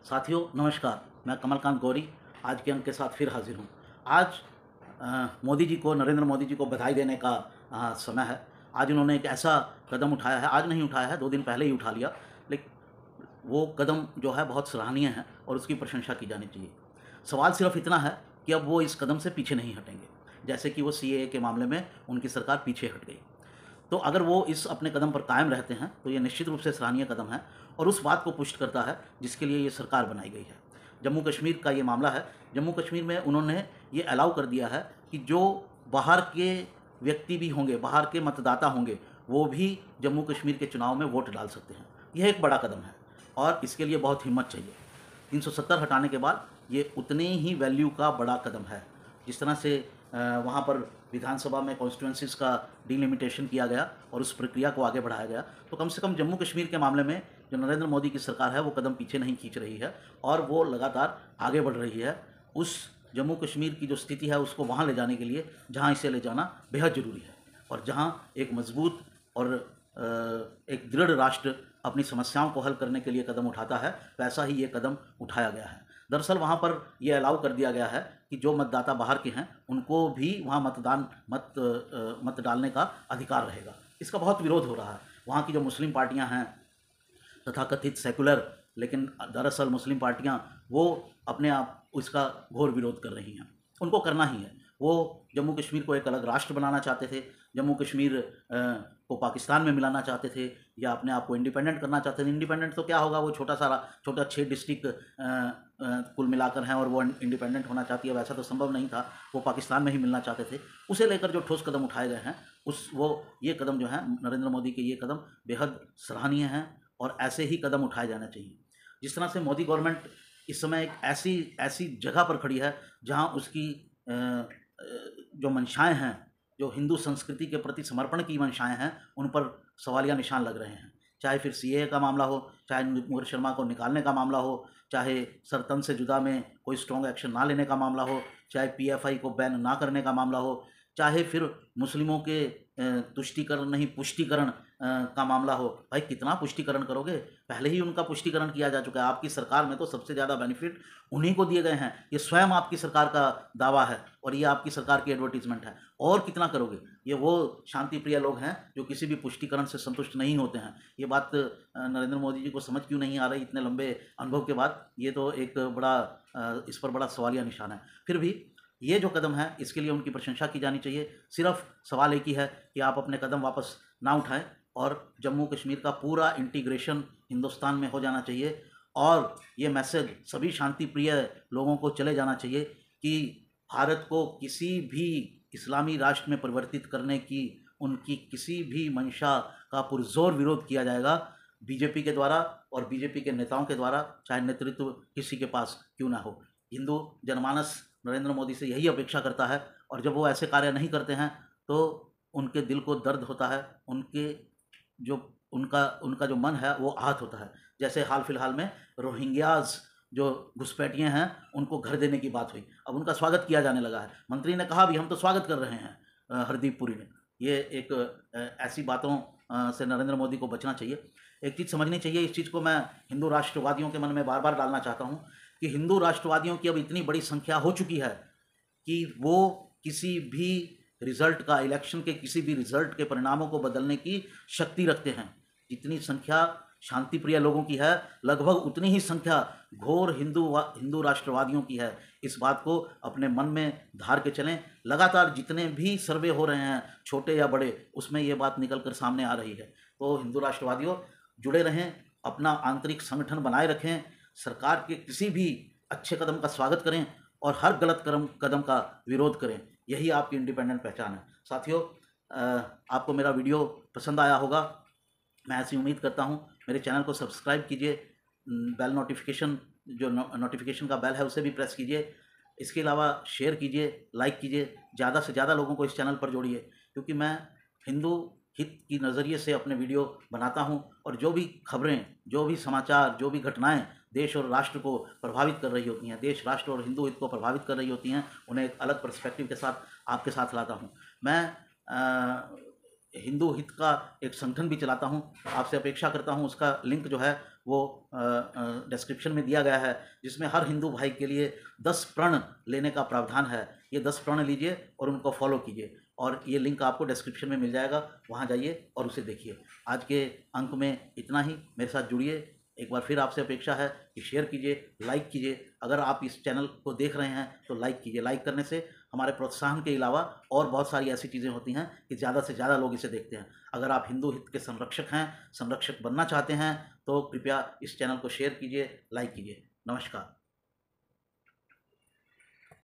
साथियों नमस्कार, मैं कमलकांत गौरी आज के अंक के साथ फिर हाजिर हूँ। आज मोदी जी को, नरेंद्र मोदी जी को बधाई देने का समय है। आज उन्होंने एक ऐसा कदम उठाया है, आज नहीं उठाया है, 2 दिन पहले ही उठा लिया, लेकिन वो कदम जो है बहुत सराहनीय है और उसकी प्रशंसा की जानी चाहिए। सवाल सिर्फ इतना है कि अब वो इस कदम से पीछे नहीं हटेंगे, जैसे कि वो सीएए के मामले में उनकी सरकार पीछे हट गई। तो अगर वो इस अपने कदम पर कायम रहते हैं तो ये निश्चित रूप से सराहनीय कदम है और उस बात को पुष्ट करता है जिसके लिए ये सरकार बनाई गई है। जम्मू कश्मीर का ये मामला है। जम्मू कश्मीर में उन्होंने ये अलाउ कर दिया है कि जो बाहर के व्यक्ति भी होंगे, बाहर के मतदाता होंगे, वो भी जम्मू कश्मीर के चुनाव में वोट डाल सकते हैं। यह एक बड़ा कदम है और इसके लिए बहुत हिम्मत चाहिए। 370 हटाने के बाद ये उतने ही वैल्यू का बड़ा कदम है। जिस तरह से वहाँ पर विधानसभा में कॉन्स्टिट्यूंसीज का डिलिमिटेशन किया गया और उस प्रक्रिया को आगे बढ़ाया गया, तो कम से कम जम्मू कश्मीर के मामले में जो नरेंद्र मोदी की सरकार है वो कदम पीछे नहीं खींच रही है और वो लगातार आगे बढ़ रही है। उस जम्मू कश्मीर की जो स्थिति है उसको वहाँ ले जाने के लिए जहाँ इसे ले जाना बेहद ज़रूरी है और जहाँ एक मजबूत और एक दृढ़ राष्ट्र अपनी समस्याओं को हल करने के लिए कदम उठाता है, वैसा ही ये कदम उठाया गया है। दरअसल वहाँ पर यह अलाउ कर दिया गया है कि जो मतदाता बाहर के हैं उनको भी वहाँ मत डालने का अधिकार रहेगा। इसका बहुत विरोध हो रहा है। वहाँ की जो मुस्लिम पार्टियाँ हैं, तथाकथित सेकुलर, लेकिन दरअसल मुस्लिम पार्टियाँ, वो अपने आप इसका घोर विरोध कर रही हैं। उनको करना ही है। वो जम्मू कश्मीर को एक अलग राष्ट्र बनाना चाहते थे, जम्मू कश्मीर को पाकिस्तान में मिलाना चाहते थे या अपने आप को इंडिपेंडेंट करना चाहते थे। इंडिपेंडेंट तो क्या होगा, वो छोटा 6 डिस्ट्रिक्ट कुल मिलाकर हैं और वो इंडिपेंडेंट होना चाहती है, वैसा तो संभव नहीं था। वो पाकिस्तान में ही मिलना चाहते थे। उसे लेकर जो ठोस कदम उठाए गए हैं ये कदम जो है नरेंद्र मोदी के, ये कदम बेहद सराहनीय हैं और ऐसे ही कदम उठाए जाने चाहिए। जिस तरह से मोदी गवर्नमेंट इस समय एक ऐसी जगह पर खड़ी है जहां उसकी जो मंशाएं हैं, जो हिंदू संस्कृति के प्रति समर्पण की मंशाएं हैं, उन पर सवालिया निशान लग रहे हैं। चाहे फिर सीएए का मामला हो, चाहे मुकेश शर्मा को निकालने का मामला हो, चाहे सरतन से जुदा में कोई स्ट्रॉन्ग एक्शन ना लेने का मामला हो, चाहे पीएफआई को बैन ना करने का मामला हो, चाहे फिर मुस्लिमों के तुष्टीकरण नहीं पुष्टिकरण का मामला हो। भाई कितना पुष्टिकरण करोगे? पहले ही उनका पुष्टिकरण किया जा चुका है। आपकी सरकार में तो सबसे ज़्यादा बेनिफिट उन्हीं को दिए गए हैं। ये स्वयं आपकी सरकार का दावा है और ये आपकी सरकार की एडवर्टीजमेंट है। और कितना करोगे? ये वो शांति प्रिय लोग हैं जो किसी भी पुष्टिकरण से संतुष्ट नहीं होते हैं। ये बात नरेंद्र मोदी जी को समझ क्यों नहीं आ रही इतने लंबे अनुभव के बाद? ये तो एक इस पर बड़ा सवालिया निशान है। फिर भी ये जो कदम है इसके लिए उनकी प्रशंसा की जानी चाहिए। सिर्फ सवाल एक ही है कि आप अपने कदम वापस ना उठाएं और जम्मू कश्मीर का पूरा इंटीग्रेशन हिंदुस्तान में हो जाना चाहिए और ये मैसेज सभी शांति प्रिय लोगों को चले जाना चाहिए कि भारत को किसी भी इस्लामी राष्ट्र में परिवर्तित करने की उनकी किसी भी मंशा का पुरजोर विरोध किया जाएगा, बीजेपी के द्वारा और बीजेपी के नेताओं के द्वारा, चाहे नेतृत्व किसी के पास क्यों ना हो। हिंदू जनमानस नरेंद्र मोदी से यही अपेक्षा करता है और जब वो ऐसे कार्य नहीं करते हैं तो उनके दिल को दर्द होता है, उनका जो मन है वो आहत होता है। जैसे हाल फिलहाल में रोहिंग्याज जो घुसपैठिए हैं उनको घर देने की बात हुई, अब उनका स्वागत किया जाने लगा है। मंत्री ने कहा भी हम तो स्वागत कर रहे हैं, हरदीप पुरी ने। ये एक ऐसी बातों से नरेंद्र मोदी को बचना चाहिए। एक चीज़ समझनी चाहिए, इस चीज़ को मैं हिंदू राष्ट्रवादियों के मन में बार बार डालना चाहता हूँ कि हिंदू राष्ट्रवादियों की अब इतनी बड़ी संख्या हो चुकी है कि वो किसी भी रिजल्ट का, इलेक्शन के किसी भी रिजल्ट के परिणामों को बदलने की शक्ति रखते हैं। जितनी संख्या शांति प्रिय लोगों की है, लगभग उतनी ही संख्या घोर हिंदू राष्ट्रवादियों की है। इस बात को अपने मन में धार के चलें। लगातार जितने भी सर्वे हो रहे हैं, छोटे या बड़े, उसमें ये बात निकल कर सामने आ रही है। तो हिंदू राष्ट्रवादियों जुड़े रहें, अपना आंतरिक संगठन बनाए रखें, सरकार के किसी भी अच्छे कदम का स्वागत करें और हर गलत कदम का विरोध करें। यही आपकी इंडिपेंडेंट पहचान है। साथियों, आपको मेरा वीडियो पसंद आया होगा, मैं ऐसी उम्मीद करता हूं। मेरे चैनल को सब्सक्राइब कीजिए, बेल नोटिफिकेशन, जो नोटिफिकेशन का बेल है उसे भी प्रेस कीजिए। इसके अलावा शेयर कीजिए, लाइक कीजिए, ज़्यादा से ज़्यादा लोगों को इस चैनल पर जोड़िए, क्योंकि मैं हिंदू हित की नज़रिए से अपने वीडियो बनाता हूं और जो भी खबरें, जो भी समाचार, जो भी घटनाएं देश और राष्ट्र को प्रभावित कर रही होती हैं, देश, राष्ट्र और हिंदू हित को प्रभावित कर रही होती हैं, उन्हें एक अलग पर्सपेक्टिव के साथ आपके साथ लाता हूं। मैं हिंदू हित का एक संगठन भी चलाता हूं। आपसे अपेक्षा करता हूं उसका लिंक जो है वो डिस्क्रिप्शन में दिया गया है, जिसमें हर हिंदू भाई के लिए 10 प्रण लेने का प्रावधान है। ये 10 प्रण लीजिए और उनको फॉलो कीजिए, और ये लिंक आपको डिस्क्रिप्शन में मिल जाएगा, वहाँ जाइए और उसे देखिए। आज के अंक में इतना ही। मेरे साथ जुड़िए। एक बार फिर आपसे अपेक्षा है कि शेयर कीजिए, लाइक कीजिए। अगर आप इस चैनल को देख रहे हैं तो लाइक कीजिए। लाइक करने से हमारे प्रोत्साहन के अलावा और बहुत सारी ऐसी चीज़ें होती हैं कि ज़्यादा से ज़्यादा लोग इसे देखते हैं। अगर आप हिंदू हित के संरक्षक हैं, संरक्षक बनना चाहते हैं, तो कृपया इस चैनल को शेयर कीजिए, लाइक कीजिए। नमस्कार।